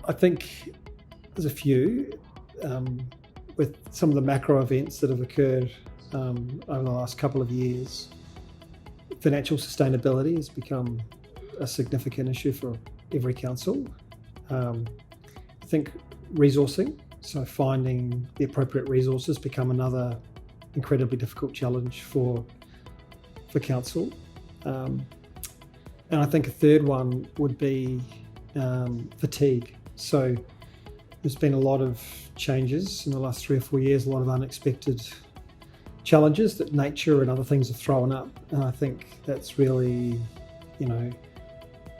I think there's a few, with some of the macro events that have occurred over the last couple of years. Financial sustainability has become a significant issue for every council. I think resourcing, so finding the appropriate resources, become another incredibly difficult challenge for council. And I think a third one would be fatigue. So there's been a lot of changes in the last 3 or 4 years, a lot of unexpected challenges that nature and other things have thrown up. And I think that's really,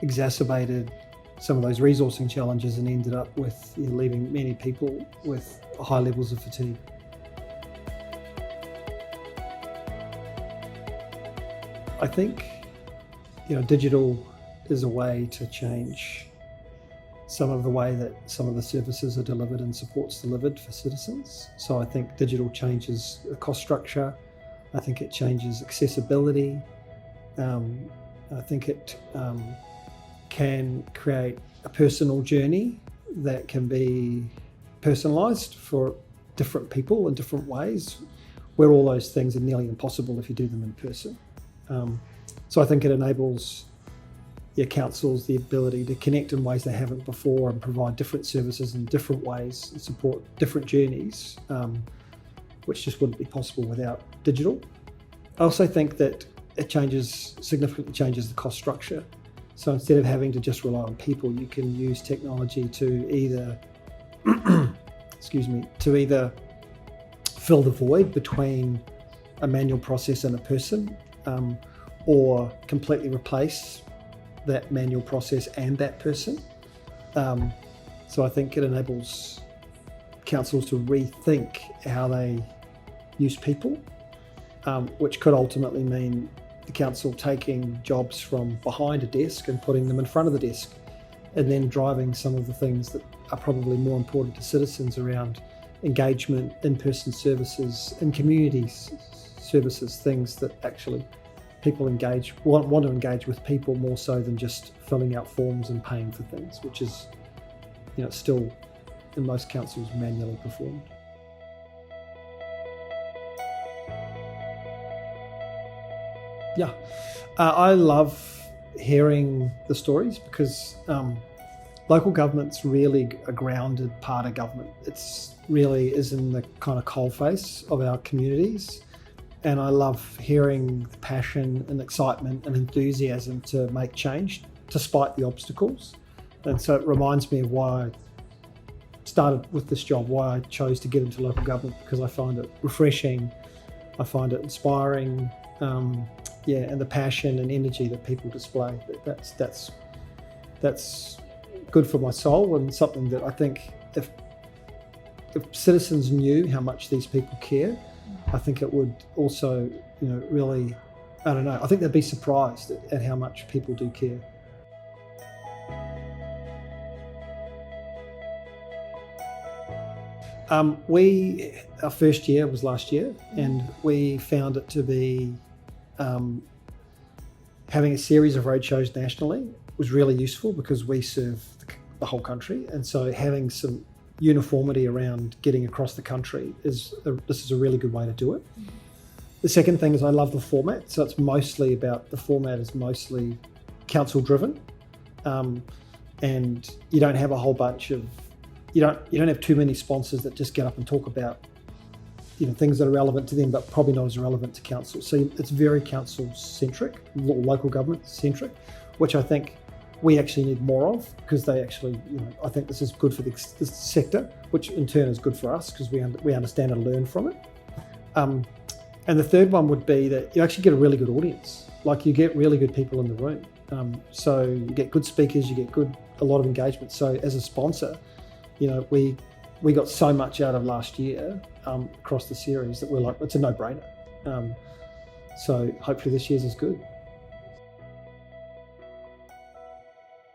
exacerbated some of those resourcing challenges and ended up with leaving many people with high levels of fatigue. I think, digital is a way to change some of the way that some of the services are delivered and supports delivered for citizens. So I think digital changes the cost structure. I think it changes accessibility. I think it can create a personal journey that can be personalised for different people in different ways, where all those things are nearly impossible if you do them in person. So I think it enables councils the ability to connect in ways they haven't before and provide different services in different ways and support different journeys, which just wouldn't be possible without digital. I also think that it significantly changes the cost structure. So instead of having to just rely on people, you can use technology to either, fill the void between a manual process and a person, or completely replace that manual process and that person. So I think it enables councils to rethink how they use people, which could ultimately mean the council taking jobs from behind a desk and putting them in front of the desk, and then driving some of the things that are probably more important to citizens around engagement, in-person services, and community services, things that actually people want to engage with people more so than just filling out forms and paying for things, which is still in most councils manually performed. I love hearing the stories because local government's really a grounded part of government. It's really is in the kind of coalface of our communities. And I love hearing the passion and excitement and enthusiasm to make change despite the obstacles. And so it reminds me of why I started with this job, why I chose to get into local government, because I find it refreshing, I find it inspiring, and the passion and energy that people display. That's good for my soul, and something that I think if citizens knew how much these people care, I think it would also, really, I think they'd be surprised at how much people do care. Our first year was last year, and we found it to be having a series of roadshows nationally was really useful because we serve the whole country, and so having some uniformity around getting across the country this is a really good way to do it. The second thing is I love the format, so it's mostly council driven, and you don't have a whole bunch of you don't have too many sponsors that just get up and talk about things that are relevant to them but probably not as relevant to council. So it's very council centric, local government centric, which I think we actually need more of, because they actually, I think this is good for this sector, which in turn is good for us because we understand and learn from it. And the third one would be that you actually get a really good audience. Like, you get really good people in the room. So you get good speakers, you get a lot of engagement. So as a sponsor, we got so much out of last year across the series that we're like, it's a no-brainer. So hopefully this year's is good.